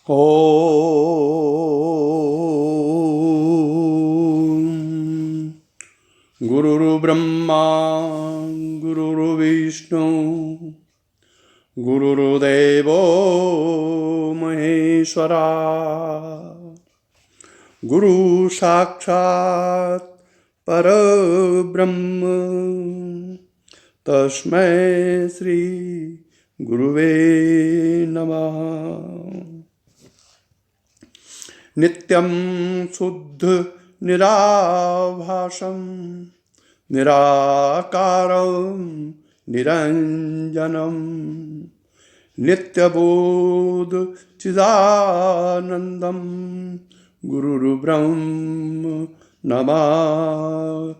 ॐ गुरुर्ब्रह्मा गुरुर्विष्णु गुरुर्देवो महेश्वरा गुरु साक्षात् परब्रह्म तस्मै श्री गुरुवे नमः। नित्यं शुद्ध निराभासं निराकारं निरंजनं नित्यबोध चिदानंदं गुरुर्ब्रह्म नमाम्यहम्।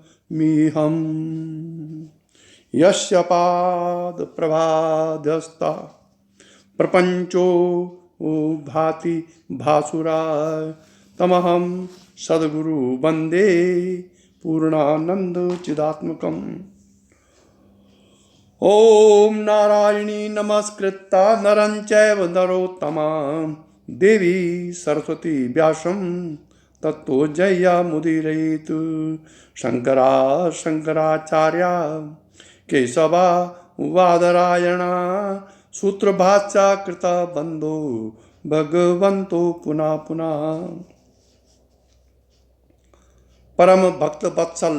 यस्य पाद प्रभाध्यस्ता प्रपंचो भाति भासुरा तमहं सद्गुरु वंदे पूर्णानंद चिदात्मकम्। ओम नारायणी नमस्कृता नरं चैव नरोत्तमं देवी सरस्वती व्यासं ततो जयमुदीरयेत्। शंकरा शंकराचार्या केशवा वादरायणा सूत्रभाष्या कृता बंदो भगवंतो पुनः पुनः। परम भक्त वत्सल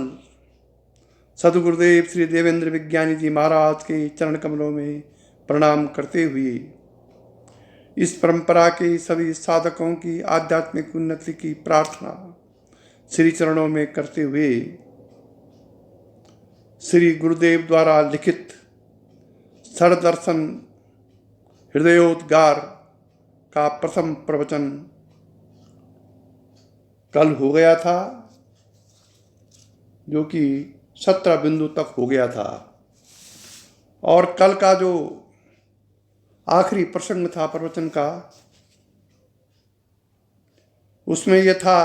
सदगुरुदेव श्री देवेंद्र विज्ञानी जी महाराज के चरण कमलों में प्रणाम करते हुए इस परंपरा के सभी साधकों की आध्यात्मिक उन्नति की प्रार्थना श्री चरणों में करते हुए श्री गुरुदेव द्वारा लिखित सरदर्शन हृदयोद्गार का प्रथम प्रवचन कल हो गया था, जो कि 17 बिंदु तक हो गया था। और कल का जो आखिरी प्रसंग था प्रवचन का, उसमें यह था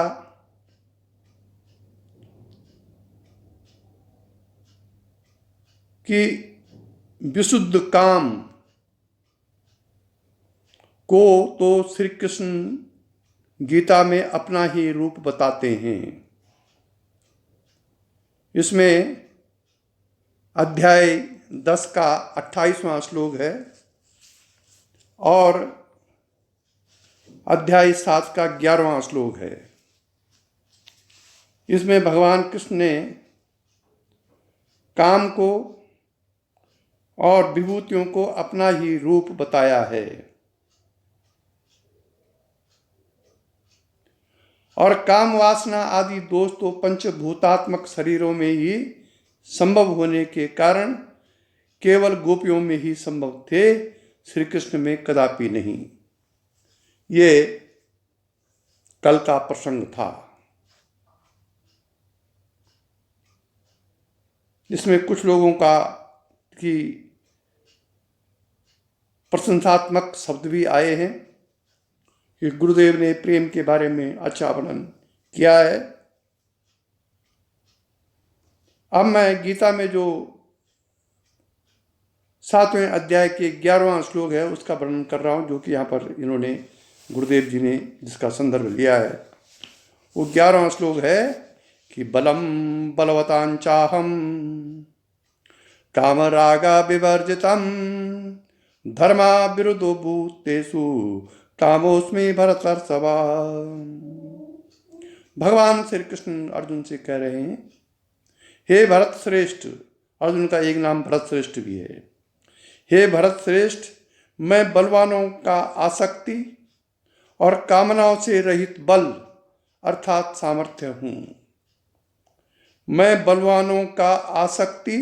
कि विशुद्ध काम को तो श्री कृष्ण गीता में अपना ही रूप बताते हैं। इसमें अध्याय 10 का 28वां श्लोक है और अध्याय 7 का 11वां श्लोक है। इसमें भगवान कृष्ण ने काम को और विभूतियों को अपना ही रूप बताया है। और काम वासना आदि दोष तो पंचभूतात्मक शरीरों में ही संभव होने के कारण केवल गोपियों में ही संभव थे, श्री कृष्ण में कदापि नहीं। ये कल का प्रसंग था। इसमें कुछ लोगों की प्रशंसात्मक शब्द भी आए हैं कि गुरुदेव ने प्रेम के बारे में अच्छा वर्णन किया है। अब मैं गीता में जो 7वें अध्याय के 11वां श्लोक है उसका वर्णन कर रहा हूं, जो कि यहाँ पर इन्होंने गुरुदेव जी ने जिसका संदर्भ लिया है। वो 11वां श्लोक है कि बलम बलवतांचाहम कामरागा विवर्जितम धर्मा विरुद्धो भूतेषु कामोस्मि भरतर्षभा। भगवान श्री कृष्ण अर्जुन से कह रहे हैं, हे भरत श्रेष्ठ, अर्जुन का एक नाम भरत श्रेष्ठ भी है। हे भरत श्रेष्ठ, मैं बलवानों का आसक्ति और कामनाओं से रहित बल अर्थात सामर्थ्य हूं। मैं बलवानों का आसक्ति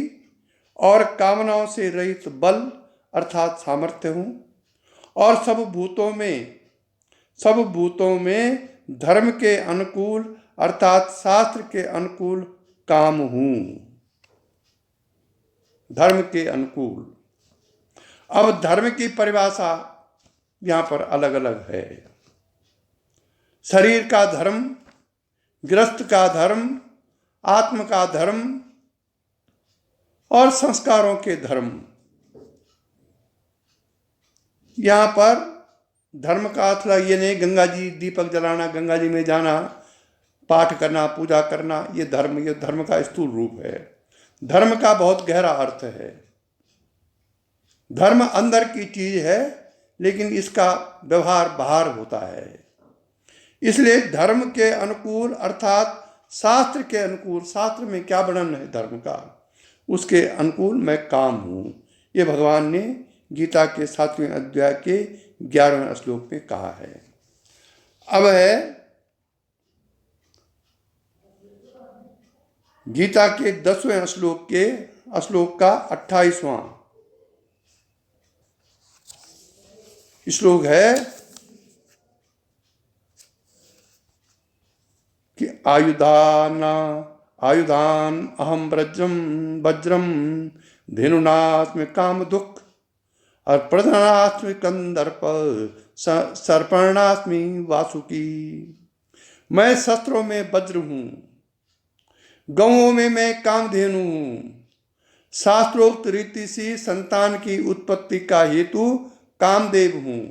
और कामनाओं से रहित बल अर्थात सामर्थ्य हूं और सब भूतों में धर्म के अनुकूल अर्थात शास्त्र के अनुकूल काम हूं। धर्म के अनुकूल। अब धर्म की परिभाषा यहां पर अलग अलग है। शरीर का धर्म, गृहस्थ का धर्म, आत्म का धर्म और संस्कारों के धर्म। यहां पर धर्म का अर्थ ये नहीं गंगा जी दीपक जलाना, गंगा जी में जाना, पाठ करना, पूजा करना, ये धर्म का स्थूल रूप है। धर्म का बहुत गहरा अर्थ है। धर्म अंदर की चीज है, लेकिन इसका व्यवहार बाहर होता है। इसलिए धर्म के अनुकूल अर्थात शास्त्र के अनुकूल, शास्त्र में क्या वर्णन है धर्म का, उसके अनुकूल मैं काम हूं। ये भगवान ने गीता के 7वें अध्याय के 11वें श्लोक में कहा है। अब है गीता के 10वें श्लोक का 28वां श्लोक है कि आयुधान अहम वज्रम धेनुनास्मि काम दुख और प्रधानास्मि कंदर्प सर्पणास्मि वासुकी। मैं शस्त्रों में वज्र हूं, गौओं में मैं कामधेनु हूं, शास्त्रोक्त रीति से संतान की उत्पत्ति का हेतु कामदेव हूं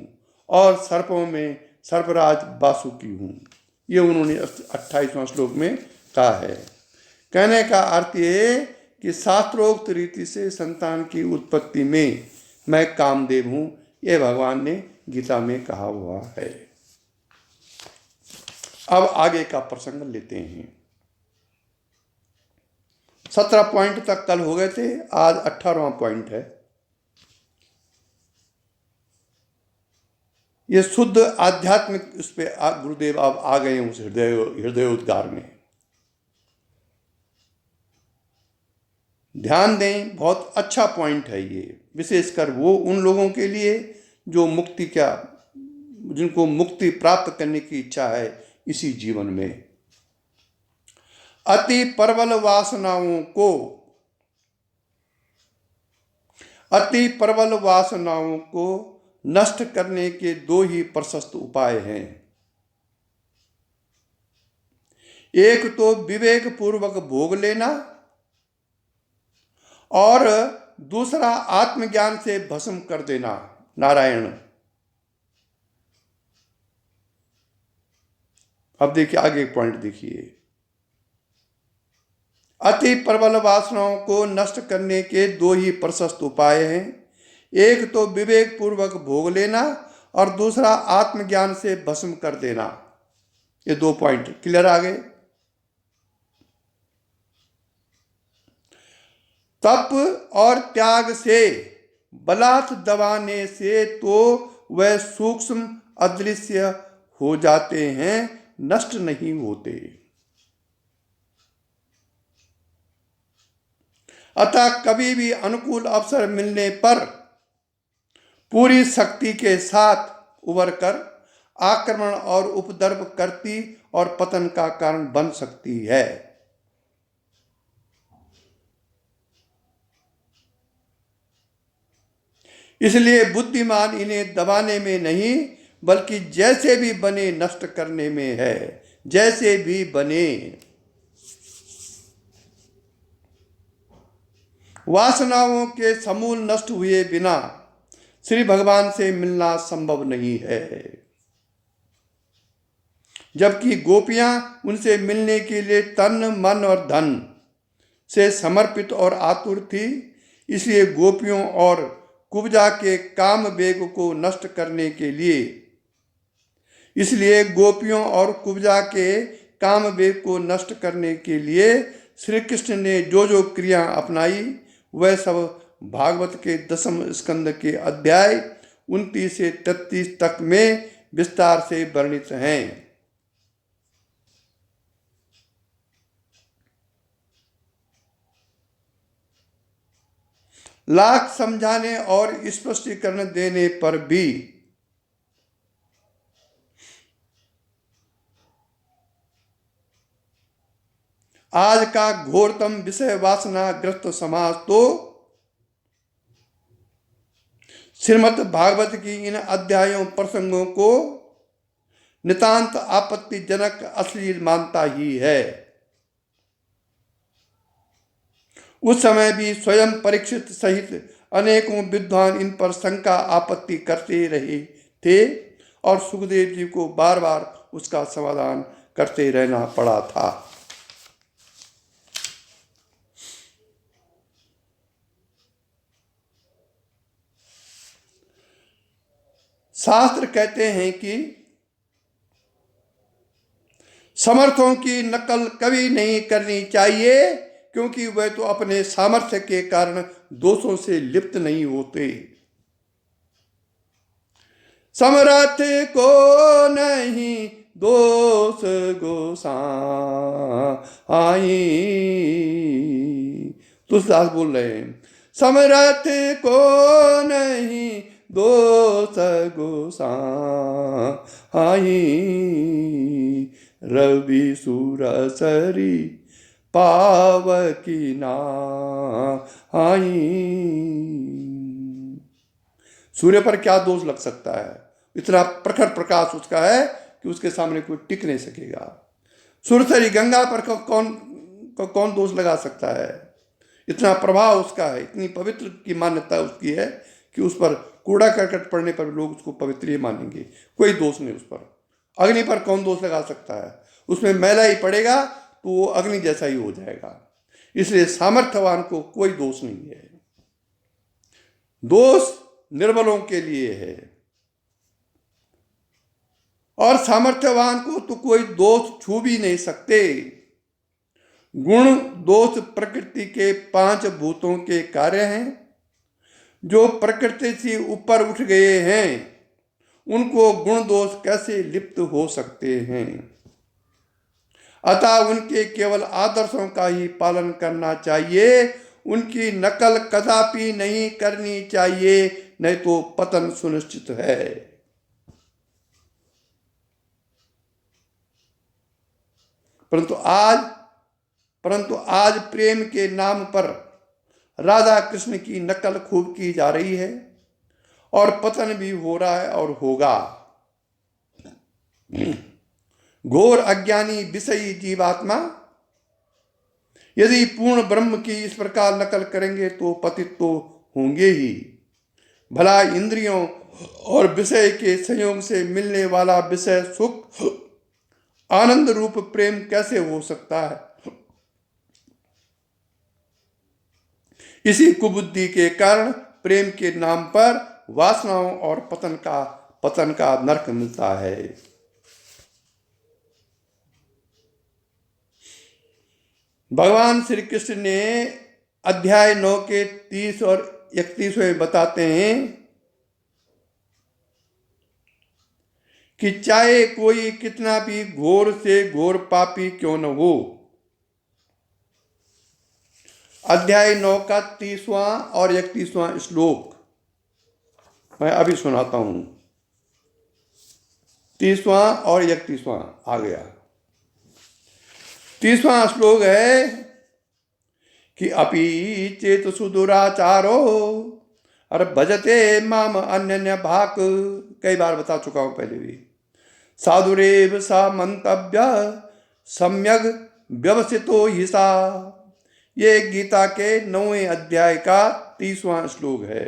और सर्पों में सर्पराज वासुकी हूं। ये उन्होंने 28वां श्लोक में कहा है। कहने का अर्थ ये कि शास्त्रोक्त रीति से संतान की उत्पत्ति में मैं कामदेव हूं, ये भगवान ने गीता में कहा हुआ है। अब आगे का प्रसंग लेते हैं। 17 पॉइंट तक कल हो गए थे, आज 18वां पॉइंट है। ये शुद्ध आध्यात्मिक उस पे गुरुदेव अब आ गए हैं उस हृदयोद्गार में। ध्यान दें, बहुत अच्छा पॉइंट है ये, विशेषकर वो उन लोगों के लिए जो जिनको मुक्ति प्राप्त करने की इच्छा है इसी जीवन में। अति प्रबल वासनाओं को नष्ट करने के 2 ही प्रशस्त उपाय हैं। एक तो विवेक पूर्वक भोग लेना और दूसरा आत्मज्ञान से भस्म कर देना। नारायण। अब देखिए आगे पॉइंट देखिए। अति प्रबल वासनाओं को नष्ट करने के 2 ही प्रशस्त उपाय हैं। एक तो विवेक पूर्वक भोग लेना और दूसरा आत्मज्ञान से भस्म कर देना। ये 2 पॉइंट क्लियर आ गए। तप और त्याग से बलात् दबाने से तो वह सूक्ष्म अदृश्य हो जाते हैं, नष्ट नहीं होते। अतः कभी भी अनुकूल अवसर मिलने पर पूरी शक्ति के साथ उभरकर आक्रमण और उपद्रव करती और पतन का कारण बन सकती है। इसलिए बुद्धिमान इन्हें दबाने में नहीं बल्कि जैसे भी बने नष्ट करने में है। जैसे भी बने। वासनाओं के समूल नष्ट हुए बिना श्री भगवान से मिलना संभव नहीं है। जबकि गोपियां उनसे मिलने के लिए तन मन और धन से समर्पित और आतुर थी। इसलिए गोपियों और कुब्जा के काम वेग को नष्ट करने के लिए श्री कृष्ण ने जो क्रिया अपनाई वह सब भागवत के 10वें स्कंद के अध्याय 29 से 33 तक में विस्तार से वर्णित हैं। लाख समझाने और स्पष्टीकरण देने पर भी आज का घोरतम विषय वासना ग्रस्त समाज तो श्रीमद् भागवत की इन अध्यायों प्रसंगों को नितांत आपत्तिजनक अश्लील मानता ही है। उस समय भी स्वयं परीक्षित सहित अनेकों विद्वान इन पर शंका आपत्ति करते रहे थे और सुखदेव जी को बार बार उसका समाधान करते रहना पड़ा था। शास्त्र कहते हैं कि समर्थों की नकल कभी नहीं करनी चाहिए, क्योंकि वह तो अपने सामर्थ्य के कारण दोषों से लिप्त नहीं होते। समर्थ को नहीं दोष गोसाई, तुलसीदास बोल रहे हैं, समर्थ को नहीं दोष गोसाई, रवि सुरसरी पावकी नाई। सूर्य पर क्या दोष लग सकता है? इतना प्रखर प्रकाश उसका है कि उसके सामने कोई टिक नहीं सकेगा। सुरसरी गंगा पर कौन दोष लगा सकता है? इतना प्रभाव उसका है, इतनी पवित्र की मान्यता उसकी है कि उस पर कूड़ा करकट पड़ने पर लोग उसको पवित्र ही मानेंगे, कोई दोष नहीं उस पर। अग्नि पर कौन दोष लगा सकता है? उसमें मैला ही पड़ेगा तो वो अग्नि जैसा ही हो जाएगा। इसलिए सामर्थ्यवान को कोई दोष नहीं है, दोष निर्बलों के लिए है। और सामर्थ्यवान को तो कोई दोष छू भी नहीं सकते। गुण दोष प्रकृति के 5 भूतों के कार्य हैं। जो प्रकृति से ऊपर उठ गए हैं उनको गुण दोष कैसे लिप्त हो सकते हैं? अतः उनके केवल आदर्शों का ही पालन करना चाहिए, उनकी नकल कदापि नहीं करनी चाहिए, नहीं तो पतन सुनिश्चित है। परंतु आज प्रेम के नाम पर राधा कृष्ण की नकल खूब की जा रही है और पतन भी हो रहा है और होगा। घोर अज्ञानी विषयी जीवात्मा यदि पूर्ण ब्रह्म की इस प्रकार नकल करेंगे तो पतित तो होंगे ही। भला इंद्रियों और विषय के संयोग से मिलने वाला विषय सुख आनंद रूप प्रेम कैसे हो सकता है? इसी कुबुद्धि के कारण प्रेम के नाम पर वासनाओं और पतन का नरक मिलता है। भगवान श्री कृष्ण ने अध्याय 9 के 30 और 31वें बताते हैं कि चाहे कोई कितना भी घोर से घोर पापी क्यों न हो। अध्याय 9 का 30वां और 31वां श्लोक मैं अभी सुनाता हूं। 30वां और 31वां आ गया। 30वां श्लोक है कि अपि चेत सुदुराचारो और भजते माम अन्य भाक। कई बार बता चुका हूं पहले भी। साधुरेव सा मंतव्य सम्यक व्यवसितो हिसा। ये गीता के 9वें अध्याय का 30वां श्लोक है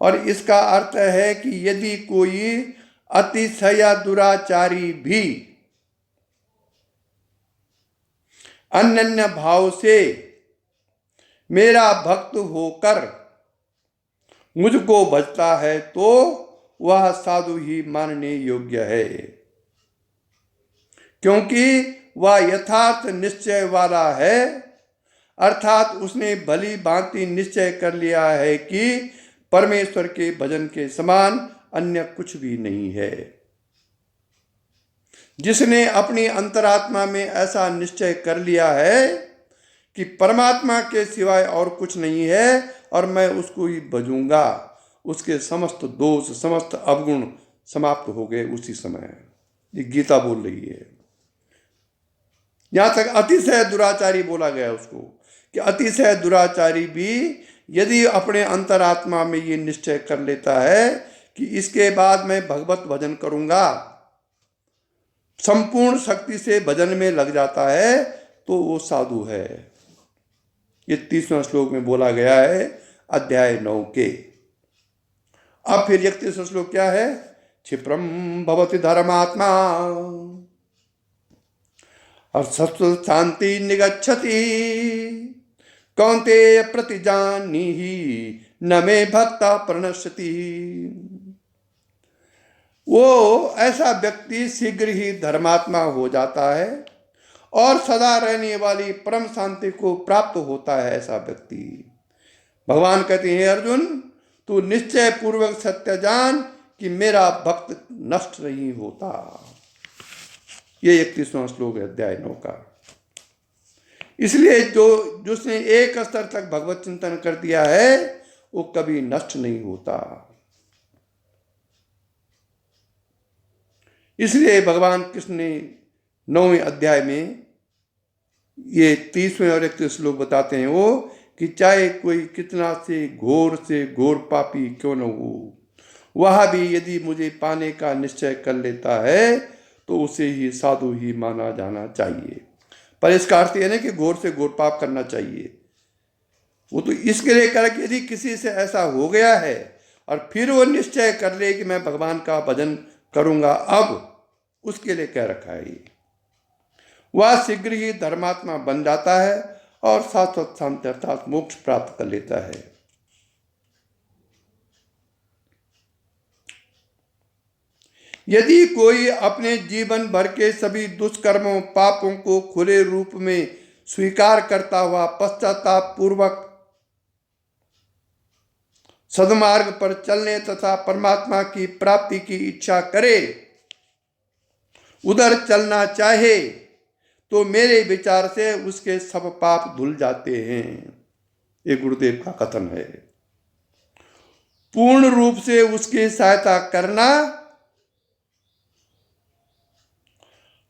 और इसका अर्थ है कि यदि कोई अतिशय दुराचारी भी अनन्य भाव से मेरा भक्त होकर मुझको भजता है तो वह साधु ही मानने योग्य है, क्योंकि वह यथार्थ निश्चय वाला है। अर्थात उसने भली भांति निश्चय कर लिया है कि परमेश्वर के भजन के समान अन्य कुछ भी नहीं है। जिसने अपनी अंतरात्मा में ऐसा निश्चय कर लिया है कि परमात्मा के सिवाय और कुछ नहीं है और मैं उसको ही भजूंगा, उसके समस्त दोष समस्त अवगुण समाप्त हो गए उसी समय। ये गीता बोल रही है। यहां तक अतिशय दुराचारी बोला गया उसको कि अतिशय दुराचारी भी यदि अपने अंतरात्मा में ये निश्चय कर लेता है कि इसके बाद मैं भगवत भजन करूंगा, संपूर्ण शक्ति से भजन में लग जाता है, तो वो साधु है। ये 30वां श्लोक में बोला गया है अध्याय 9 के। अब फिर 31वां श्लोक क्या है? क्षिप्रम भवति धर्मात्मा अर्थस्तु शांति निगच्छति कौन्तेय प्रतिजानीहि न मे भक्ता प्रणश्यति। वो ऐसा व्यक्ति शीघ्र ही धर्मात्मा हो जाता है और सदा रहने वाली परम शांति को प्राप्त होता है ऐसा व्यक्ति। भगवान कहते हैं, अर्जुन तू निश्चय पूर्वक सत्य जान कि मेरा भक्त नष्ट नहीं होता। ये 31वां श्लोक है अध्याय 9 का। इसलिए जिसने एक स्तर तक भगवत चिंतन कर दिया है वो कभी नष्ट नहीं होता। इसलिए भगवान कृष्ण ने 9वें अध्याय में ये 30वें और 31 श्लोक बताते हैं वो कि चाहे कोई कितना से घोर पापी क्यों न हो, वह भी यदि मुझे पाने का निश्चय कर लेता है तो उसे ही साधु ही माना जाना चाहिए। पर इसका अर्थ यह नहीं कि घोर से घोर पाप करना चाहिए। वो तो इसके लिए कर कि यदि किसी से ऐसा हो गया है और फिर वो निश्चय कर ले कि मैं भगवान का भजन करूंगा, अब उसके लिए कह रखा है ये। वह शीघ्र ही धर्मात्मा बन जाता है और शाश्वत शांति अर्थात मोक्ष प्राप्त कर लेता है। यदि कोई अपने जीवन भर के सभी दुष्कर्मों पापों को खुले रूप में स्वीकार करता हुआ पश्चाताप पूर्वक सद्मार्ग पर चलने तथा परमात्मा की प्राप्ति की इच्छा करे, उधर चलना चाहे, तो मेरे विचार से उसके सब पाप धुल जाते हैं। ये गुरुदेव का कथन है। पूर्ण रूप से उसकी सहायता करना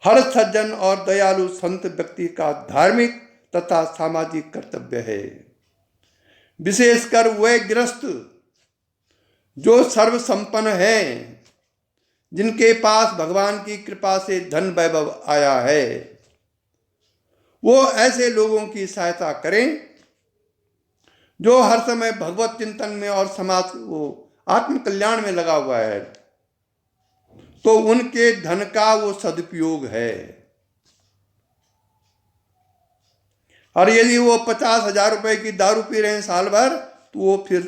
हर सज्जन और दयालु संत व्यक्ति का धार्मिक तथा सामाजिक कर्तव्य है। विशेषकर वे गृहस्थ जो सर्व संपन्न हैं, जिनके पास भगवान की कृपा से धन वैभव आया है, वो ऐसे लोगों की सहायता करें जो हर समय भगवत चिंतन में और समाज को आत्म कल्याण में लगा हुआ है, तो उनके धन का वो सदुपयोग है। और यदि वो 50,000 रुपए की दारू पी रहे हैं साल भर, तो वो फिर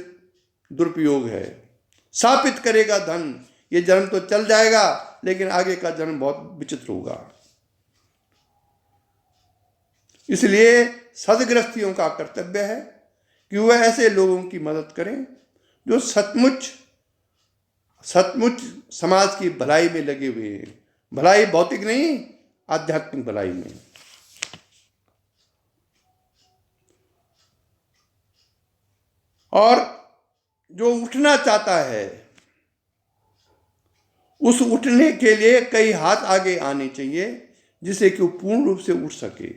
दुरुपयोग है। शापित करेगा धन। ये जन्म तो चल जाएगा लेकिन आगे का जन्म बहुत विचित्र होगा। इसलिए सदगृहस्थियों का कर्तव्य है कि वह ऐसे लोगों की मदद करें जो सचमुच समाज की भलाई में लगे हुए हैं। भलाई भौतिक नहीं, आध्यात्मिक भलाई में। और जो उठना चाहता है, उस उठने के लिए कई हाथ आगे आने चाहिए जिससे कि वो पूर्ण रूप से उठ सके।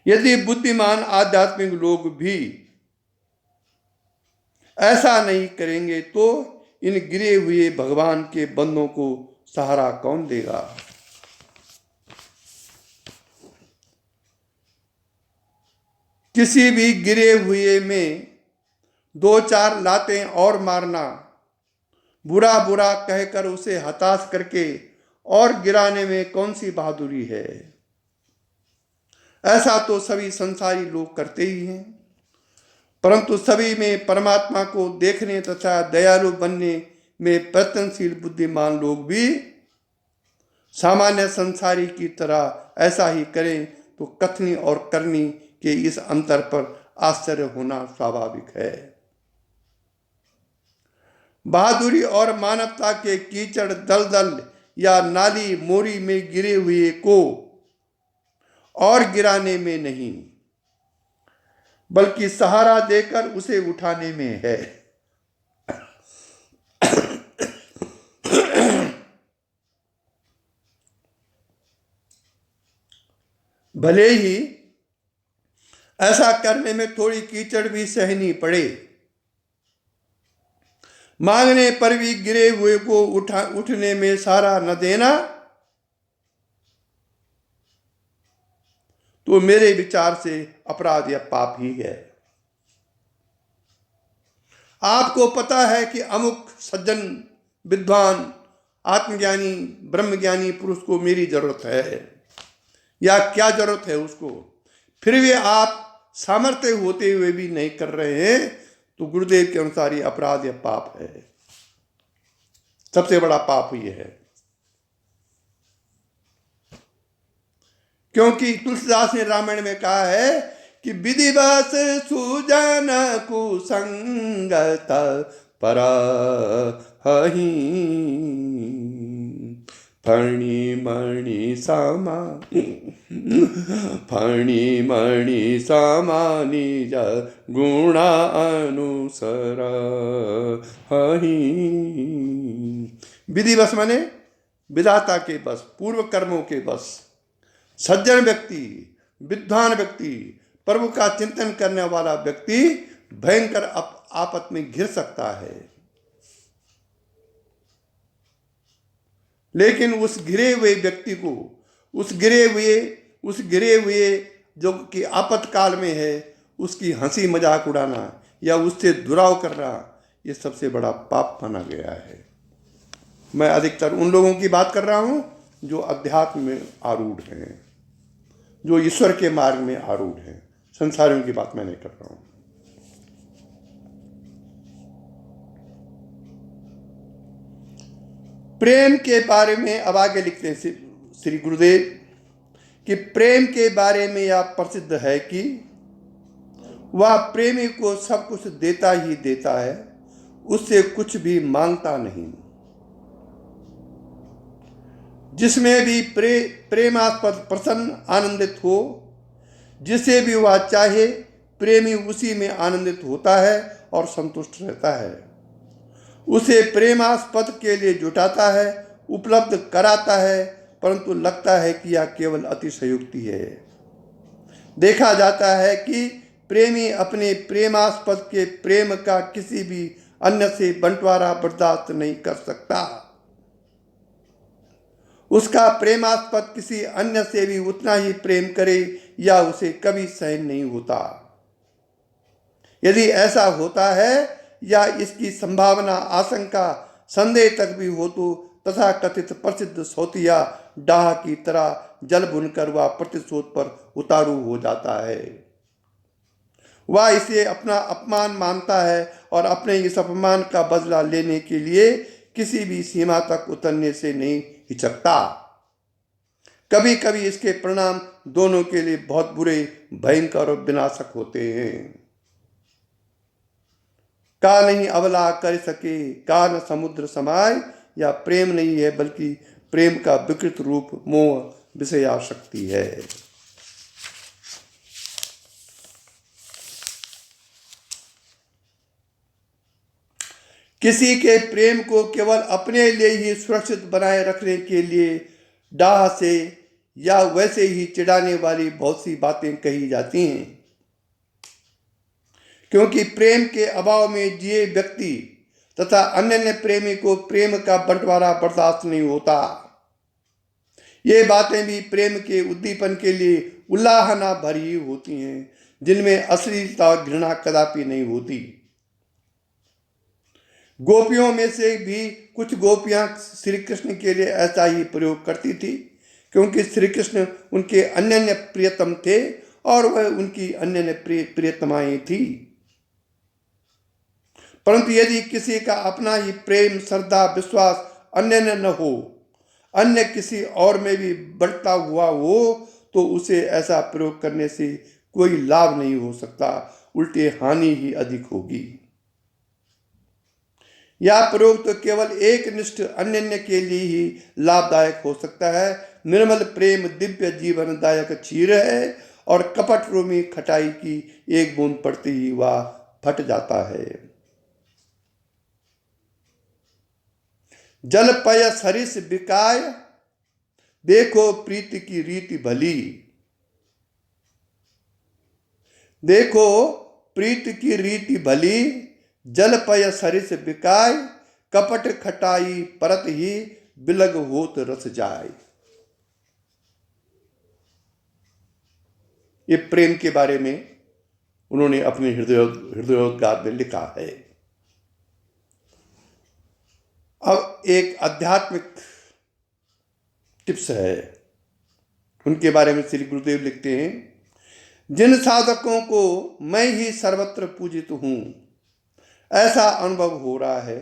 यदि बुद्धिमान आध्यात्मिक लोग भी ऐसा नहीं करेंगे तो इन गिरे हुए भगवान के बंदों को सहारा कौन देगा। किसी भी गिरे हुए में 2-4 लातें और मारना, बुरा बुरा कहकर उसे हताश करके और गिराने में कौन सी बहादुरी है। ऐसा तो सभी संसारी लोग करते ही हैं, परंतु सभी में परमात्मा को देखने तथा दयालु बनने में प्रयत्नशील बुद्धिमान लोग भी सामान्य संसारी की तरह ऐसा ही करें तो कथनी और करनी के इस अंतर पर आश्चर्य होना स्वाभाविक है। बहादुरी और मानवता के कीचड़ दलदल या नाली मोरी में गिरे हुए को और गिराने में नहीं, बल्कि सहारा देकर उसे उठाने में है। भले ही ऐसा करने में थोड़ी कीचड़ भी सहनी पड़े, मांगने पर भी गिरे हुए को उठने में सहारा न देना, तो मेरे विचार से अपराध या पाप ही है। आपको पता है कि अमुक सज्जन, विद्वान, आत्मज्ञानी, ब्रह्मज्ञानी पुरुष को मेरी जरूरत है, या क्या जरूरत है उसको, फिर भी आप सामर्थ्य होते हुए भी नहीं कर रहे हैं, तो गुरुदेव के अनुसार ये अपराध या पाप है। सबसे बड़ा पाप ये है। क्योंकि तुलसीदास ने रामायण में कहा है कि विधिवश सुजन कुसंगत पर हहि फणी मणि समा निज गुण अनुसर हहि। विधिवश माने विधाता के बस, पूर्व कर्मों के बस। सज्जन व्यक्ति, विद्वान व्यक्ति, प्रभु का चिंतन करने वाला व्यक्ति भयंकर आपत में घिर सकता है, लेकिन उस घिरे हुए व्यक्ति को, उस गिरे हुए जो कि आपातकाल में है, उसकी हंसी मजाक उड़ाना या उससे दुराव करना, ये सबसे बड़ा पाप माना गया है। मैं अधिकतर उन लोगों की बात कर रहा हूं जो अध्यात्म में आरूढ़ हैं, जो ईश्वर के मार्ग में आरूढ़ हैं। संसारियों की बात मैं नहीं कर रहा हूं। प्रेम के बारे में अब आगे लिखते हैं श्री गुरुदेव कि प्रेम के बारे में यह प्रसिद्ध है कि वह प्रेमी को सब कुछ देता ही देता है, उससे कुछ भी मांगता नहीं। जिसमें भी प्रेमास्पद प्रसन्न आनंदित हो, जिसे भी वह चाहे, प्रेमी उसी में आनंदित होता है और संतुष्ट रहता है। उसे प्रेमास्पद के लिए जुटाता है, उपलब्ध कराता है, परंतु लगता है कि यह केवल अतिशयोक्ति है। देखा जाता है कि प्रेमी अपने प्रेमास्पद के प्रेम का किसी भी अन्य से बंटवारा बर्दाश्त नहीं कर सकता। उसका प्रेमास्पद किसी अन्य से भी उतना ही प्रेम करे या उसे कभी सहन नहीं होता। यदि ऐसा होता है या इसकी संभावना, आशंका, संदेह तक भी हो तो तथा कथित प्रसिद्ध सौतिया डाह की तरह जल बुनकर वह प्रतिशोध पर उतारू हो जाता है। वह इसे अपना अपमान मानता है और अपने इस अपमान का बदला लेने के लिए किसी भी सीमा तक उतरने से नहीं हिचकता। कभी कभी इसके परिणाम दोनों के लिए बहुत बुरे, भयंकर और विनाशक होते हैं। का नहीं अबला कर सके, का न समुद्र समाय, या प्रेम नहीं है बल्कि प्रेम का विकृत रूप मोह विषयाशक्ति है। किसी के प्रेम को केवल अपने लिए ही सुरक्षित बनाए रखने के लिए डाह से या वैसे ही चिढ़ाने वाली बहुत सी बातें कही जाती हैं, क्योंकि प्रेम के अभाव में जिए व्यक्ति तथा अन्य प्रेमी को प्रेम का बंटवारा बर्दाश्त नहीं होता। ये बातें भी प्रेम के उद्दीपन के लिए उल्लाहना भरी होती हैं, जिनमें अश्लीलता घृणा कदापि नहीं होती। गोपियों में से भी कुछ गोपियां श्री कृष्ण के लिए ऐसा ही प्रयोग करती थी, क्योंकि श्री कृष्ण उनके अन्य प्रियतम थे और वह उनकी अन्य प्रियतमाएं थी। परंतु यदि किसी का अपना ही प्रेम, श्रद्धा, विश्वास अन्य न हो, अन्य किसी और में भी बढ़ता हुआ हो, तो उसे ऐसा प्रयोग करने से कोई लाभ नहीं हो सकता, उल्टे हानि ही अधिक होगी। यह प्रयोग तो केवल एक निष्ठ अन्य के लिए ही लाभदायक हो सकता है। निर्मल प्रेम दिव्य जीवनदायक क्षीर है और कपट रूमी खटाई की एक बूंद पड़ती ही वह फट जाता है। जल पय सरिस बिकाय, देखो प्रीति की रीति भली। देखो प्रीति की रीति भली, जल पय सरिस बिकाय, कपट खटाई परत ही बिलग होत रस जाय। ये प्रेम के बारे में उन्होंने अपने हृदयोद्गार में लिखा है। एक आध्यात्मिक टिप्स है, उनके बारे में श्री गुरुदेव लिखते हैं, जिन साधकों को मैं ही सर्वत्र पूजित हूँ ऐसा अनुभव हो रहा है,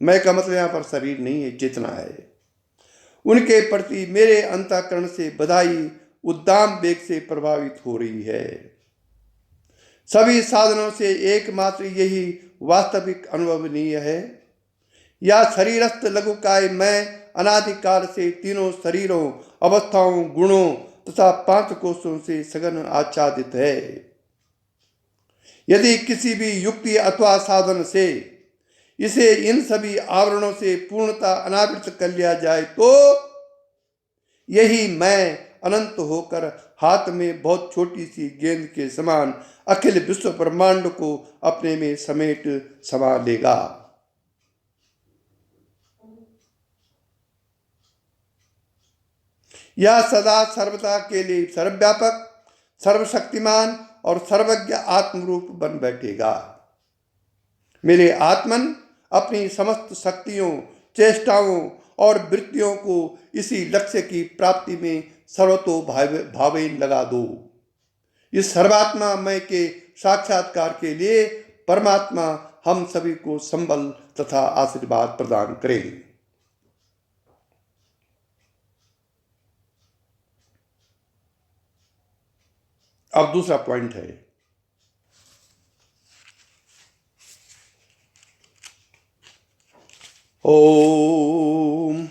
मैं का मतलब यहाँ पर शरीर नहीं है, चेतना है, उनके प्रति मेरे अंतःकरण से बधाई उद्दाम वेग से प्रभावित हो रही है। सभी साधनों से एकमात्र यही वास्तविक अनुभवनीय है। या शरीरस्थ लघुकाय मैं अनादिकाल से तीनों शरीरों, अवस्थाओं, गुणों तथा पांच कोशों से सघन आच्छादित है। यदि किसी भी युक्ति अथवा साधन से इसे इन सभी आवरणों से पूर्णतः अनावृत कर लिया जाए तो यही मैं अनंत होकर हाथ में बहुत छोटी सी गेंद के समान अखिल विश्व ब्रह्मांड को अपने में समेट समा लेगा। यह सदा सर्वदा के लिए सर्वव्यापक, सर्वशक्तिमान और सर्वज्ञ आत्मरूप बन बैठेगा। मेरे आत्मन अपनी समस्त शक्तियों, चेष्टाओं और वृत्तियों को इसी लक्ष्य की प्राप्ति में सर्वतो भावेन लगा दो। इस सर्वात्मा मय के साक्षात्कार के लिए परमात्मा हम सभी को संबल तथा आशीर्वाद प्रदान करें। अब दूसरा पॉइंट है, ओम।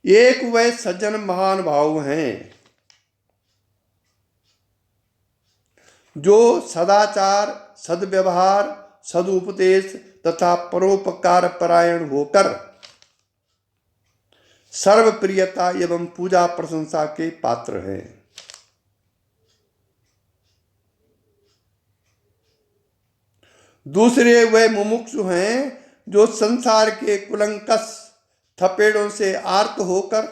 एक वह सज्जन महान भाव हैं जो सदाचार, सद्व्यवहार, सदुपदेश तथा परोपकार परायण होकर सर्वप्रियता एवं पूजा प्रशंसा के पात्र हैं। दूसरे वे मुमुक्षु हैं जो संसार के कुलंकस थपेड़ों से आर्त होकर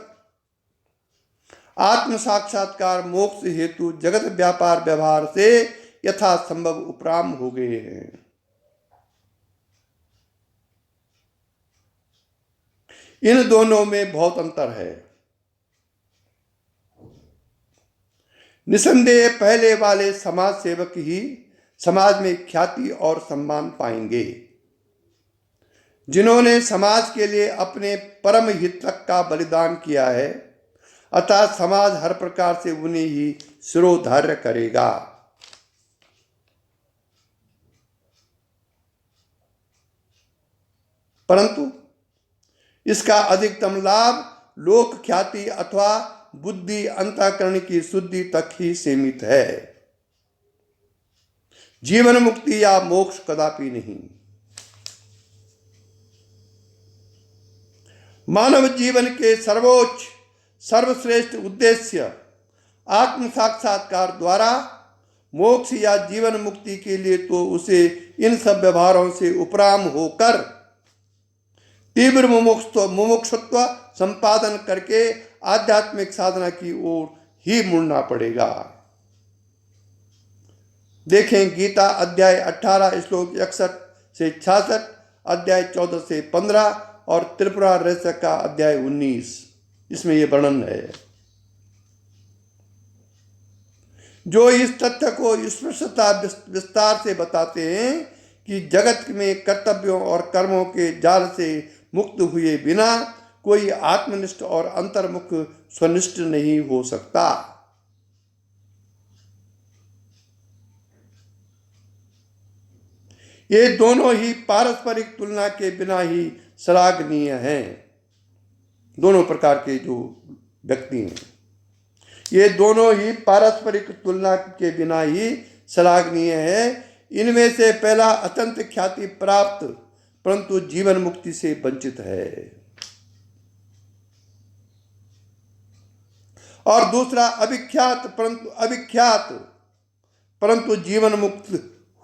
आत्म साक्षात्कार मोक्ष हेतु जगत व्यापार व्यवहार से यथासंभव उपराम हो गए हैं। इन दोनों में बहुत अंतर है। निसंदेह पहले वाले समाज सेवक ही समाज में ख्याति और सम्मान पाएंगे। जिन्होंने समाज के लिए अपने परम हित तक का बलिदान किया है, अतः समाज हर प्रकार से उन्हें ही शिरोधार्य करेगा। परंतु इसका अधिकतम लाभ लोक ख्याति अथवा बुद्धि अंतःकरण की शुद्धि तक ही सीमित है। जीवन मुक्ति या मोक्ष कदापि नहीं। मानव जीवन के सर्वोच्च सर्वश्रेष्ठ उद्देश्य आत्म साक्षात्कार द्वारा मोक्ष या जीवन मुक्ति के लिए तो उसे इन सब व्यवहारों से उपराम होकर तीव्र मुमुक्षुत्व संपादन करके आध्यात्मिक साधना की ओर ही मुड़ना पड़ेगा। देखें गीता अध्याय 18 श्लोक 61 से 66, अध्याय 14 से 15 और त्रिपुरा रहस्य का अध्याय 19, इसमें यह वर्णन है। जो इस तथ्य को स्पष्टता विस्तार से बताते हैं कि जगत में कर्तव्यों और कर्मों के जाल से मुक्त हुए बिना कोई आत्मनिष्ठ और अंतर्मुख स्वनिष्ठ नहीं हो सकता। ये दोनों ही पारस्परिक तुलना के बिना ही श्लाघनीय हैं। दोनों प्रकार के जो व्यक्ति हैं, ये दोनों ही पारस्परिक तुलना के बिना ही श्लाघनीय है। इनमें से पहला अत्यंत ख्याति प्राप्त परंतु जीवन मुक्ति से वंचित है, और दूसरा अविख्यात परंतु जीवन मुक्त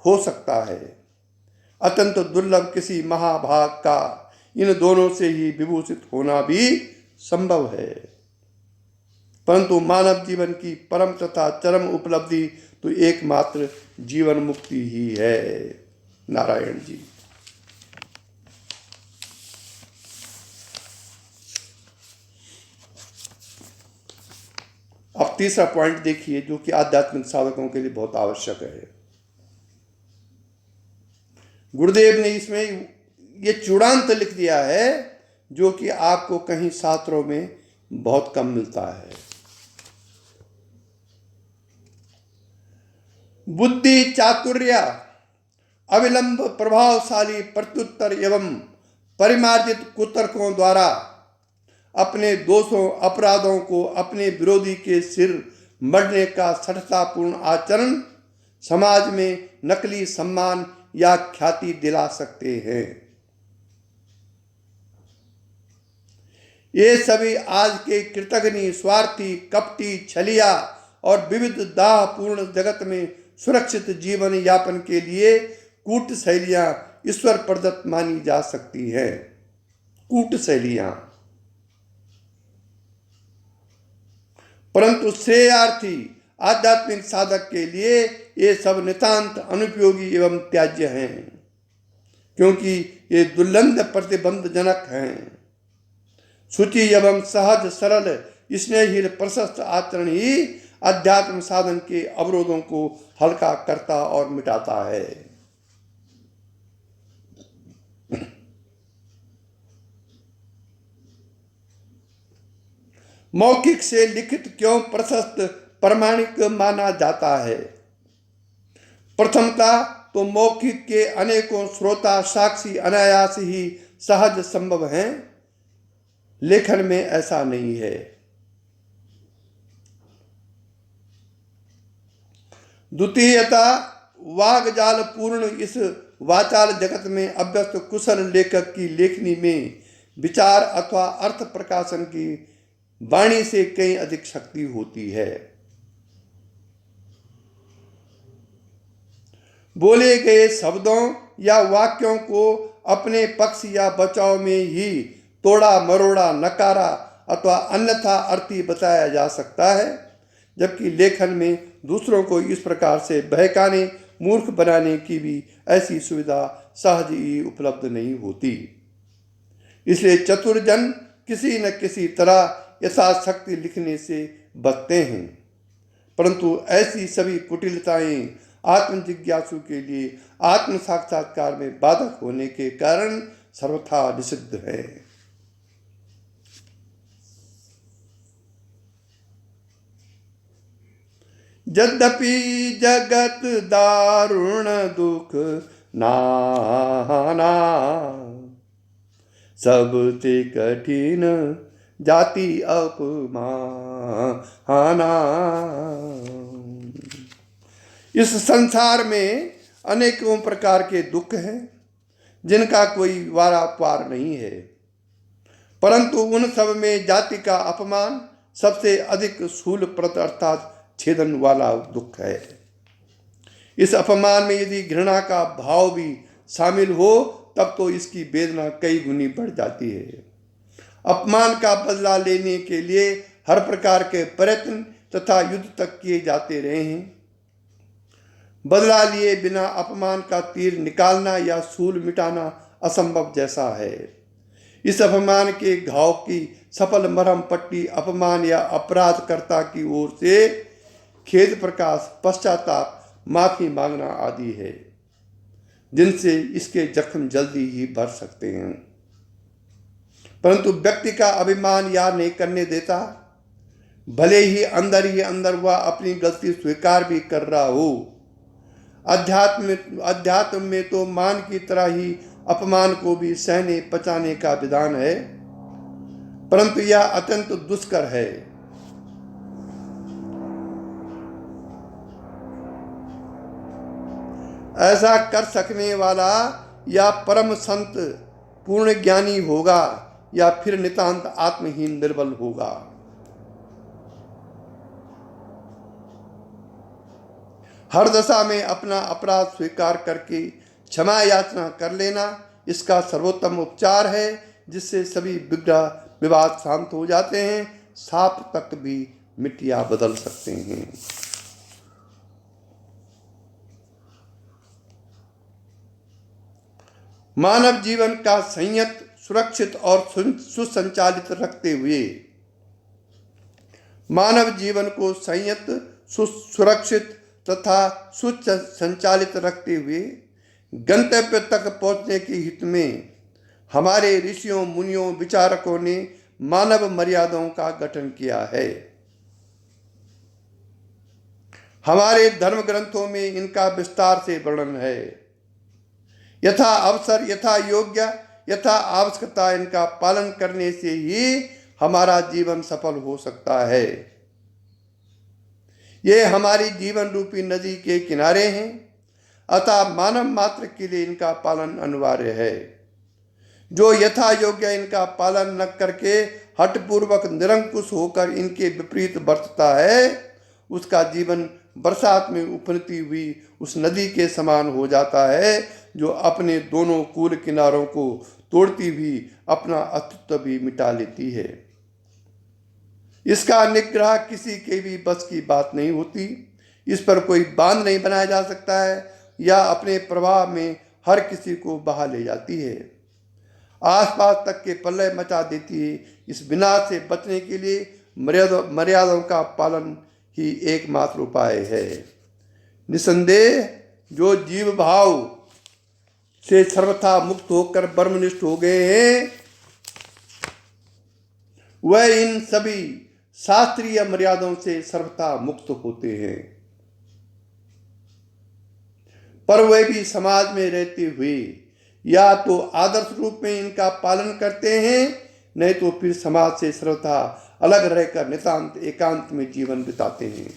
हो सकता है। अत्यंत दुर्लभ किसी महाभाग का इन दोनों से ही विभूषित होना भी संभव है। परंतु मानव जीवन की परम तथा चरम उपलब्धि तो एकमात्र जीवन मुक्ति ही है। नारायण जी। अब तीसरा पॉइंट देखिए जो कि आध्यात्मिक साधकों के लिए बहुत आवश्यक है। गुरुदेव ने इसमें ये चूड़ांत लिख दिया है जो कि आपको कहीं शास्त्रों में बहुत कम मिलता है। बुद्धि चातुर्य अविलंब प्रभावशाली प्रत्युत्तर एवं परिमार्जित कुतर्कों द्वारा अपने दोषों अपराधों को अपने विरोधी के सिर मढ़ने का सठतापूर्ण आचरण समाज में नकली सम्मान या ख्याति दिला सकते हैं। ये सभी आज के कृतघ्नी स्वार्थी कपटी छलिया और विविध दाहपूर्ण जगत में सुरक्षित जीवन यापन के लिए कूट शैलियां ईश्वर प्रदत्त मानी जा सकती है। कूट शैलियां, परंतु श्रेयार्थी आध्यात्मिक साधक के लिए ये सब नितांत अनुपयोगी एवं त्याज्य हैं, क्योंकि ये दुर्लंघ प्रतिबंधजनक हैं। शुचि एवं सहज सरल स्नेहशील प्रशस्त आचरण ही अध्यात्म साधन के अवरोधों को हल्का करता और मिटाता है। मौखिक से लिखित क्यों प्रशस्त प्रमाणिक माना जाता है? प्रथमता तो मौखिक के अनेकों श्रोता साक्षी अनायास ही सहज संभव हैं। लेखन में ऐसा नहीं है। द्वितीयता वाग्जाल पूर्ण इस वाचाल जगत में अभ्यस्त कुशल लेखक की लेखनी में विचार अथवा अर्थ प्रकाशन की वाणी से कहीं अधिक शक्ति होती है। बोले गए शब्दों या वाक्यों को अपने पक्ष या बचाव में ही तोड़ा मरोड़ा नकारा अथवा अन्यथा अर्थी बताया जा सकता है, जबकि लेखन में दूसरों को इस प्रकार से बहकाने मूर्ख बनाने की भी ऐसी सुविधा सहज ही उपलब्ध नहीं होती। इसलिए चतुर जन किसी न किसी तरह यथाशक्ति लिखने से बचते हैं, परंतु ऐसी सभी कुटिलताएं आत्म जिज्ञासु के लिए आत्म साक्षात्कार में बाधक होने के कारण सर्वथा निषिद्ध है। यद्यपि जगत दारुण दुख नाना सबते कठिन जाति अपमाना। इस संसार में अनेकों प्रकार के दुख हैं जिनका कोई वारा पार नहीं है, परंतु उन सब में जाति का अपमान सबसे अधिक शूलप्रद अर्थात छेदन वाला दुख है। इस अपमान में यदि घृणा का भाव भी शामिल हो तब तो इसकी वेदना कई गुनी बढ़ जाती है। अपमान का बदला लेने के लिए हर प्रकार के प्रयत्न तथा युद्ध तक किए जाते रहे हैं। बदला लिए बिना अपमान का तीर निकालना या शूल मिटाना असंभव जैसा है। इस अपमान के घाव की सफल मरहम पट्टी अपमान या अपराधकर्ता की ओर से खेद प्रकाश, पश्चाताप, माफी मांगना आदि है, जिनसे इसके जख्म जल्दी ही भर सकते हैं। परंतु व्यक्ति का अभिमान यार नहीं करने देता। भले ही अंदर वह अपनी गलती स्वीकार भी कर रहा हो। अध्यात्म में तो मान की तरह ही अपमान को भी सहने पचाने का विधान है, परंतु यह अत्यंत दुष्कर है। ऐसा कर सकने वाला या परम संत पूर्ण ज्ञानी होगा या फिर नितांत आत्महीन निर्बल होगा। हर दशा में अपना अपराध स्वीकार करके क्षमा याचना कर लेना इसका सर्वोत्तम उपचार है, जिससे सभी विग्रह विवाद शांत हो जाते हैं। सांप तक भी मिट्टियां बदल सकते हैं। मानव जीवन का संयत, सुरक्षित और सुसंचालित रखते हुए मानव जीवन को संयत, सुरक्षित तथा सुसंचालित रखते हुए गंतव्य तक पहुंचने के हित में हमारे ऋषियों, मुनियों, विचारकों ने मानव मर्यादाओं का गठन किया है। हमारे धर्म ग्रंथों में इनका विस्तार से वर्णन है। यथा अवसर, यथा योग्य, यथा आवश्यकता इनका पालन करने से ही हमारा जीवन सफल हो सकता है। ये हमारी जीवन रूपी नदी के किनारे हैं, अतः मानव मात्र के लिए इनका पालन अनिवार्य है। जो यथा योग्य इनका पालन न करके हठपूर्वक निरंकुश होकर इनके विपरीत बरतता है, उसका जीवन बरसात में उफनती हुई उस नदी के समान हो जाता है, जो अपने दोनों कूल किनारों को तोड़ती हुई अपना अस्तित्व भी मिटा लेती है। इसका निग्रह किसी के भी बस की बात नहीं होती। इस पर कोई बांध नहीं बनाया जा सकता है या अपने प्रवाह में हर किसी को बहा ले जाती है। आसपास तक के प्रलय मचा देती है। इस विनाश से बचने के लिए मर्यादाओं का पालन ही एकमात्र उपाय है। निसंदेह जो जीव भाव से सर्वथा मुक्त होकर ब्रह्मनिष्ठ हो गए हैं, वह इन सभी शास्त्रीय मर्यादाओं से सर्वथा मुक्त होते हैं। पर वह भी समाज में रहते हुए या तो आदर्श रूप में इनका पालन करते हैं, नहीं तो फिर समाज से सर्वथा अलग रहकर नितांत एकांत में जीवन बिताते हैं।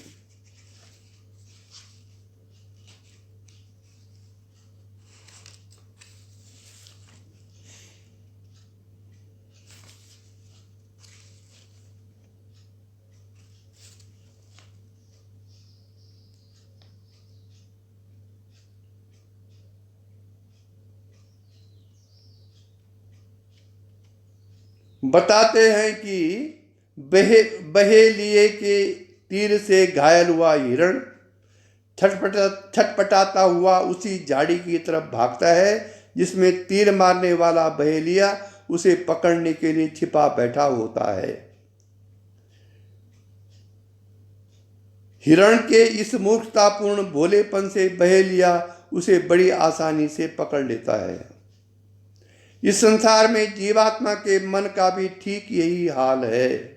बताते हैं कि बहेलिए के तीर से घायल हुआ हिरण छटपटाता हुआ उसी झाड़ी की तरफ भागता है जिसमें तीर मारने वाला बहेलिया उसे पकड़ने के लिए छिपा बैठा होता है। हिरण के इस मूर्खतापूर्ण भोलेपन से बहेलिया उसे बड़ी आसानी से पकड़ लेता है। इस संसार में जीवात्मा के मन का भी ठीक यही हाल है।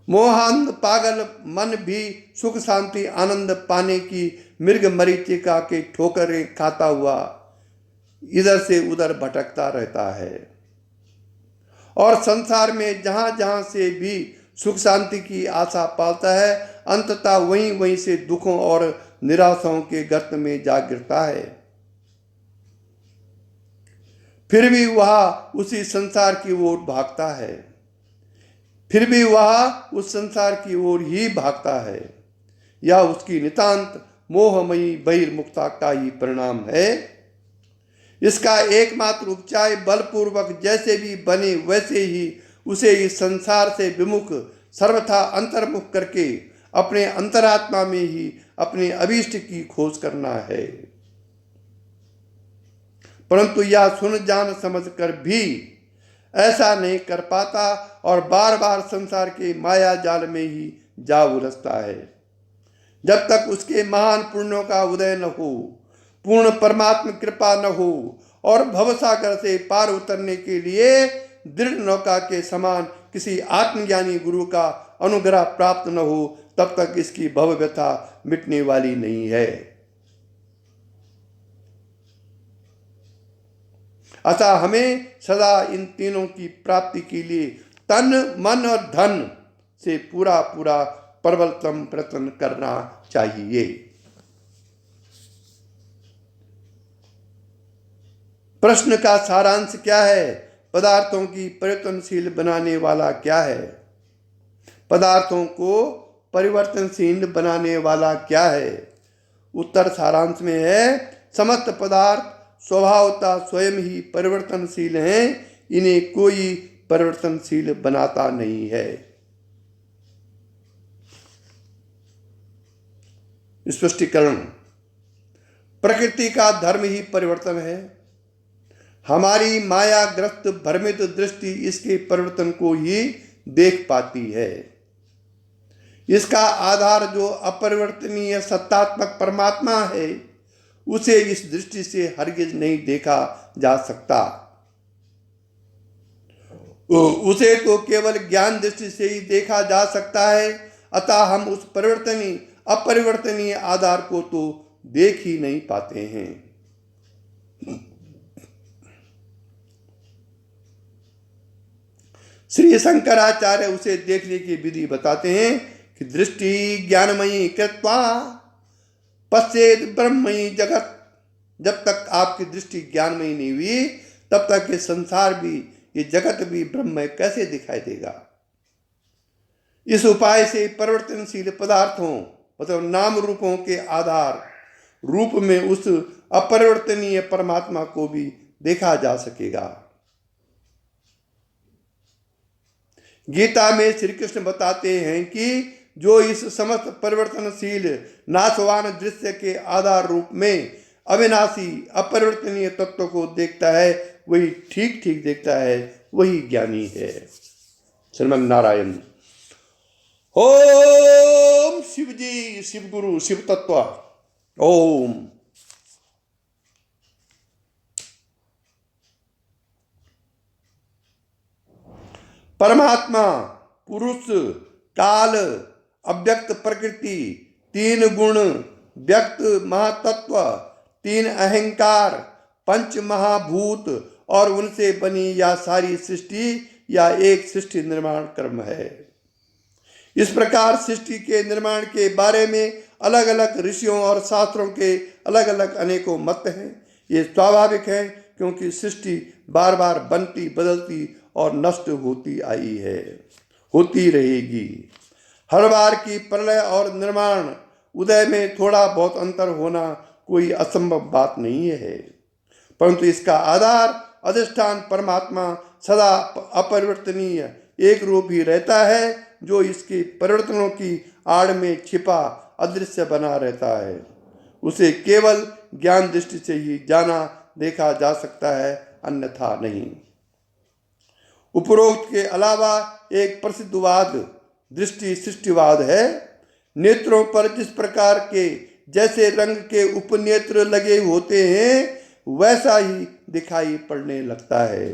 मोहांध पागल मन भी सुख, शांति, आनंद पाने की मृग मरीचिका के ठोकरें खाता हुआ इधर से उधर भटकता रहता है और संसार में जहां जहां से भी सुख शांति की आशा पालता है, अंततः वहीं वहीं से दुखों और निराशाओं के गर्त में जा गिरता है। फिर भी वह उसी संसार की ओर भागता है, फिर भी वह उस संसार की ओर ही भागता है। यह उसकी नितांत मोहमयी बहिर्मुखता का ही परिणाम है। इसका एकमात्र उपचार बलपूर्वक जैसे भी बने वैसे ही उसे इस संसार से विमुख सर्वथा अंतर्मुख करके अपने अंतरात्मा में ही अपने अभीष्ट की खोज करना है। परंतु यह सुन जान समझ कर भी ऐसा नहीं कर पाता और बार बार संसार के माया जाल में ही जा उलझता है। जब तक उसके महान पुण्यों का उदय न हो, पूर्ण परमात्म कृपा न हो और भवसागर से पार उतरने के लिए दृढ़ नौका के समान किसी आत्मज्ञानी गुरु का अनुग्रह प्राप्त न हो, तब तक इसकी भव व्यथा मिटने वाली नहीं है। अतः हमें सदा इन तीनों की प्राप्ति के लिए तन, मन और धन से पूरा पूरा प्रबलतम प्रयत्न करना चाहिए। प्रश्न का सारांश क्या है? पदार्थों की परिवर्तनशील बनाने वाला क्या है? पदार्थों को परिवर्तनशील बनाने वाला क्या है? उत्तर सारांश में है, समस्त पदार्थ स्वभावतः स्वयं ही परिवर्तनशील हैं, इन्हें कोई परिवर्तनशील बनाता नहीं है। स्पष्टीकरण: प्रकृति का धर्म ही परिवर्तन है। हमारी मायाग्रस्त भ्रमित दृष्टि इसके परिवर्तन को ही देख पाती है। इसका आधार जो अपरिवर्तनीय सत्तात्मक परमात्मा है, उसे इस दृष्टि से हरगिज नहीं देखा जा सकता। उसे तो केवल ज्ञान दृष्टि से ही देखा जा सकता है। अतः हम उस अपरिवर्तनीय आधार को तो देख ही नहीं पाते हैं। श्री शंकराचार्य उसे देखने की विधि बताते हैं कि दृष्टि ज्ञानमयी कृत्वा पश्चेद ब्रह्मयी जगत। जब तक आपकी दृष्टि ज्ञानमयी नहीं हुई, तब तक ये संसार भी, ये जगत भी ब्रह्ममय कैसे दिखाई देगा। इस उपाय से परिवर्तनशील पदार्थों मतलब नाम रूपों के आधार रूप में उस अपरिवर्तनीय परमात्मा को भी देखा जा सकेगा। गीता में श्री कृष्ण बताते हैं कि जो इस समस्त परिवर्तनशील नाशवान दृश्य के आधार रूप में अविनाशी अपरिवर्तनीय तत्व को देखता है, वही ठीक ठीक देखता है, वही ज्ञानी है। श्रीमन नारायण। ओम शिव जी, शिव गुरु, शिव तत्व। ओम। परमात्मा, पुरुष, काल, अव्यक्त प्रकृति, तीन गुण, व्यक्त महातत्व, तीन अहंकार, पंच महाभूत और उनसे बनी या सारी सृष्टि या एक सृष्टि निर्माण क्रम है। इस प्रकार सृष्टि के निर्माण के बारे में अलग अलग ऋषियों और शास्त्रों के अलग अलग अनेकों मत हैं। ये स्वाभाविक है, क्योंकि सृष्टि बार बार बनती, बदलती और नष्ट होती आई है, होती रहेगी। हर बार की प्रलय और निर्माण उदय में थोड़ा बहुत अंतर होना कोई असंभव बात नहीं है, परंतु इसका आधार अधिष्ठान परमात्मा सदा अपरिवर्तनीय एक रूप ही रहता है, जो इसके परिवर्तनों की आड़ में छिपा अदृश्य बना रहता है। उसे केवल ज्ञान दृष्टि से ही जाना देखा जा सकता है, अन्यथा नहीं। उपरोक्त के अलावा एक प्रसिद्ध वाद दृष्टि सृष्टिवाद है। नेत्रों पर जिस प्रकार के जैसे रंग के उपनेत्र लगे होते हैं, वैसा ही दिखाई पड़ने लगता है,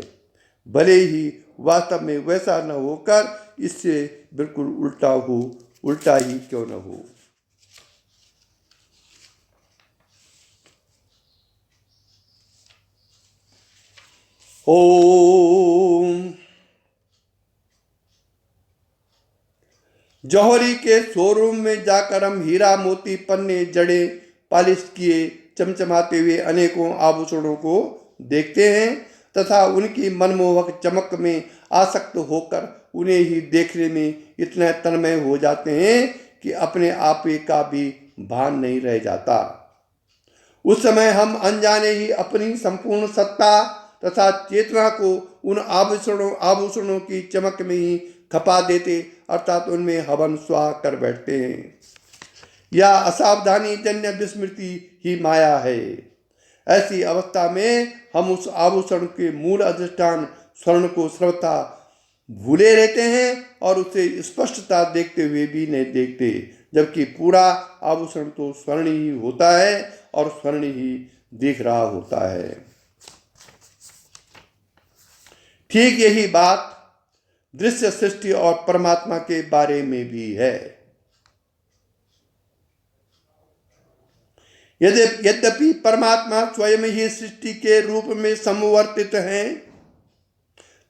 भले ही वास्तव में वैसा न होकर इससे बिल्कुल उल्टा ही क्यों न हो। ओम। जौहरी के शोरूम में जाकर हम हीरा मोती पन्ने जड़े पॉलिश किए चमचमाते हुए अनेकों आभूषणों को देखते हैं तथा उनकी मनमोहक चमक में आसक्त होकर उन्हें ही देखने में इतने तन्मय हो जाते हैं कि अपने आप का भी भान नहीं रह जाता। उस समय हम अनजाने ही अपनी संपूर्ण सत्ता तथा चेतना को उन आभूषणों की चमक में ही खपा देते, अर्थात उनमें हवन स्वाह कर बैठते हैं। यह असावधानी जन्य विस्मृति ही माया है। ऐसी अवस्था में हम उस आभूषण के मूल अधिष्ठान स्वर्ण को सर्वथा भूले रहते हैं और उसे स्पष्टता देखते हुए भी नहीं देखते, जबकि पूरा आभूषण तो स्वर्ण ही होता है और स्वर्ण ही दिख रहा होता है। ठीक यही बात दृश्य सृष्टि और परमात्मा के बारे में भी है। यद्यपि परमात्मा स्वयं ही सृष्टि के रूप में समवर्तित हैं,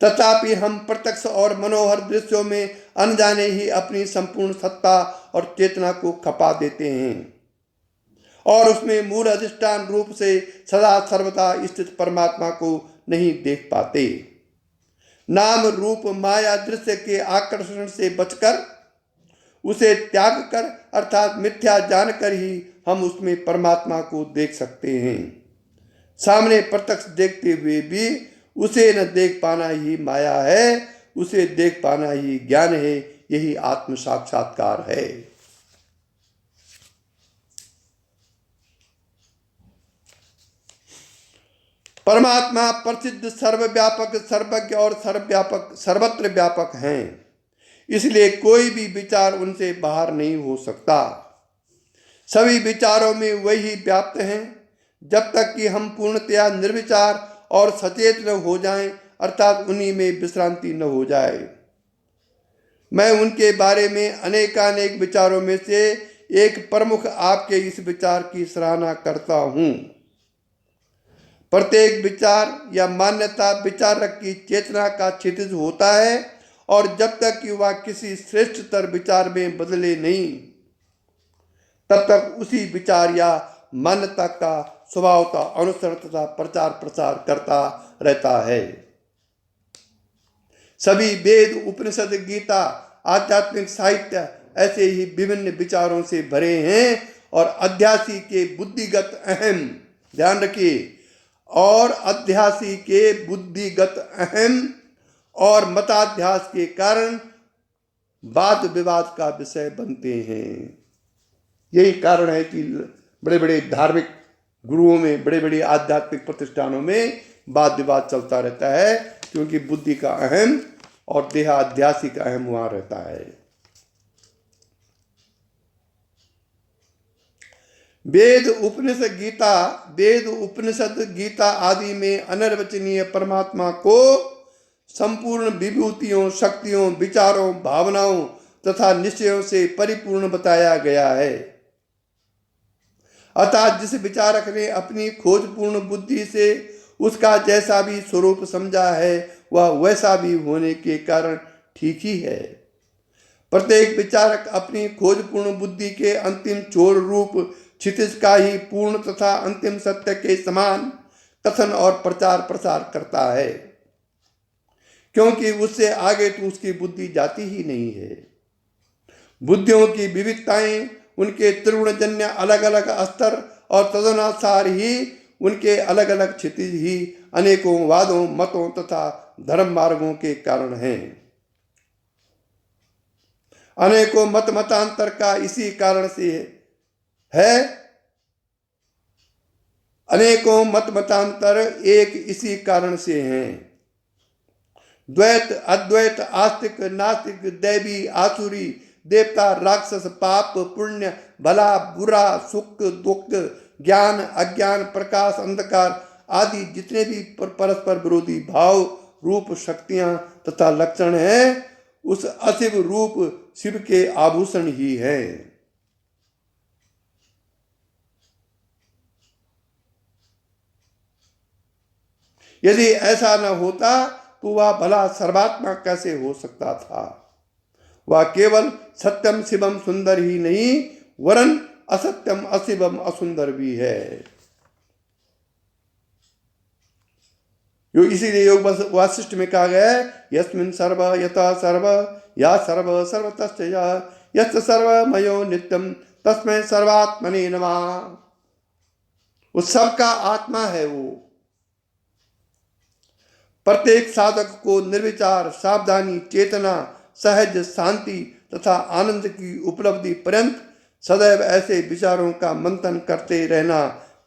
तथापि हम प्रत्यक्ष और मनोहर दृश्यों में अनजाने ही अपनी संपूर्ण सत्ता और चेतना को खपा देते हैं और उसमें मूल अधिष्ठान रूप से सदा सर्वदा स्थित परमात्मा को नहीं देख पाते। नाम रूप माया दृश्य के आकर्षण से बचकर उसे त्याग कर अर्थात मिथ्या जानकर ही हम उसमें परमात्मा को देख सकते हैं। सामने प्रत्यक्ष देखते हुए भी उसे न देख पाना ही माया है, उसे देख पाना ही ज्ञान है। यही आत्म साक्षात्कार है। परमात्मा प्रसिद्ध सर्वव्यापक सर्वज्ञ और सर्वव्यापक सर्वत्र व्यापक हैं। इसलिए कोई भी विचार उनसे बाहर नहीं हो सकता। सभी विचारों में वही व्याप्त हैं। जब तक कि हम पूर्णतया निर्विचार और सचेत न हो जाएं, अर्थात उन्हीं में विश्रांति न हो जाए। मैं उनके बारे में अनेकानेक विचारों में से एक प्रमुख आपके इस विचार की सराहना करता हूं। प्रत्येक विचार या मान्यता विचारक की चेतना का क्षितिज होता है, और जब तक कि वह किसी श्रेष्ठतर विचार में बदले नहीं, तब तक उसी विचार या मान्यता का स्वभावतः अनुसरण तथा प्रचार प्रसार करता रहता है। सभी वेद, उपनिषद, गीता, आध्यात्मिक साहित्य ऐसे ही विभिन्न विचारों से भरे हैं, और अध्यासी के बुद्धिगत अहम, ध्यान रखिए, और अध्यासी के बुद्धिगत अहम और मताध्यास के कारण वाद विवाद का विषय बनते हैं। यही कारण है कि बड़े बड़े धार्मिक गुरुओं में, बड़े बड़े आध्यात्मिक प्रतिष्ठानों में वाद विवाद चलता रहता है, क्योंकि बुद्धि का अहम और देहाध्यासी का अहम वहां रहता है। वेद उपनिषद गीता आदि में अनिर्वचनीय परमात्मा को संपूर्ण विभूतियों, शक्तियों, विचारों, भावनाओं तथा निश्चयों से परिपूर्ण बताया गया है। अतः जिस विचारक ने अपनी खोजपूर्ण बुद्धि से उसका जैसा भी स्वरूप समझा है, वह वैसा भी होने के कारण ठीक ही है। प्रत्येक विचारक अपनी खोजपूर्ण बुद्धि के अंतिम चोर रूप क्षितिज का ही पूर्ण तथा अंतिम सत्य के समान कथन और प्रचार प्रसार करता है, क्योंकि उससे आगे तो उसकी बुद्धि जाती ही नहीं है। बुद्धियों की विविधताएं, उनके त्रिगुणजन्य अलग अलग स्तर और तदनुसार ही उनके अलग अलग क्षितिज ही अनेकों वादों, मतों तथा धर्म मार्गों के कारण हैं। अनेकों मत मतांतर का इसी कारण से है। अनेकों मत मतांतर एक इसी कारण से हैं। द्वैत, अद्वैत, आस्तिक, नास्तिक, दैवी, आसुरी, देवता, राक्षस, पाप, पुण्य, भला, बुरा, सुख, दुख, ज्ञान, अज्ञान, प्रकाश, अंधकार आदि जितने भी परस्पर विरोधी भाव, रूप, शक्तियां तथा लक्षण हैं, उस अशिव रूप शिव के आभूषण ही हैं। यदि ऐसा न होता तो वह भला सर्वात्मा कैसे हो सकता था। वह केवल सत्यम शिवम सुंदर ही नहीं, वरन असत्यम अशिवम असुंदर भी है। इसीलिए योग वासिष्ठ में कहा गया है, यस्मिन् सर्व यथा सर्व या सर्व सर्वतश्च यस्य सर्वमयो नित्यम तस्मै सर्वात्मने नमः। उस सबका आत्मा है वो। प्रत्येक साधक को निर्विचार, सावधानी, चेतना, सहज शांति तथा आनंद की उपलब्धि पर्यंत सदैव ऐसे विचारों का मंथन करते रहना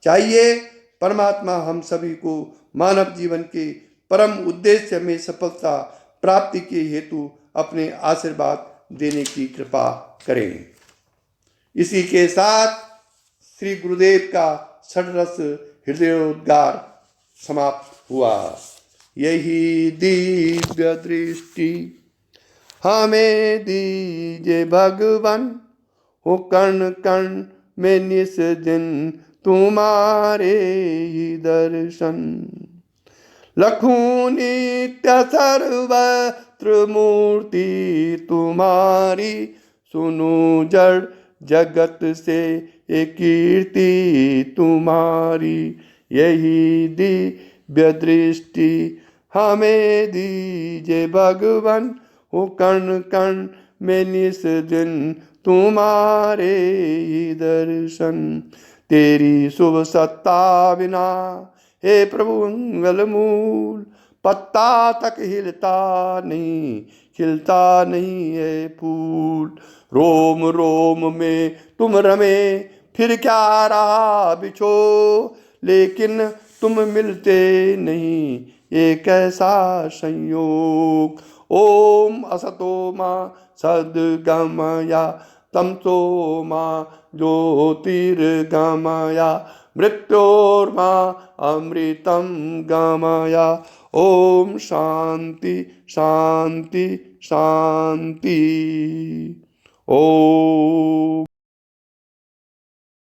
चाहिए। परमात्मा हम सभी को मानव जीवन के परम उद्देश्य में सफलता प्राप्ति के हेतु अपने आशीर्वाद देने की कृपा करें। इसी के साथ श्री गुरुदेव का षड्रस हृदयोद्गार समाप्त हुआ। यही दिव्य दृष्टि हमें दीजे भगवान, हो कण कण में निस दिन तुम्हारे ही दर्शन। लखूं नित्य सर्वत्र मूर्ति तुम्हारी, सुनो जड़ जगत से एक कीर्ति तुम्हारी। यही दिव्य दृष्टि हमें दीजे भगवान, हो कण कण में निस दिन तुम्हारे ही दर्शन। तेरी शुभ सत्ता बिना हे प्रभु मंगल मूल, पत्ता तक हिलता नहीं, खिलता नहीं है फूल। रोम रोम में तुम रमे फिर क्या रहा बिछो, लेकिन तुम मिलते नहीं ये कैसा संयोग। ओम असतो मा सद्गमय तमसो मा ज्योतिर्गमय मृत्योर्मा अमृतं गमय। ओम शांति शांति शांति। ओम।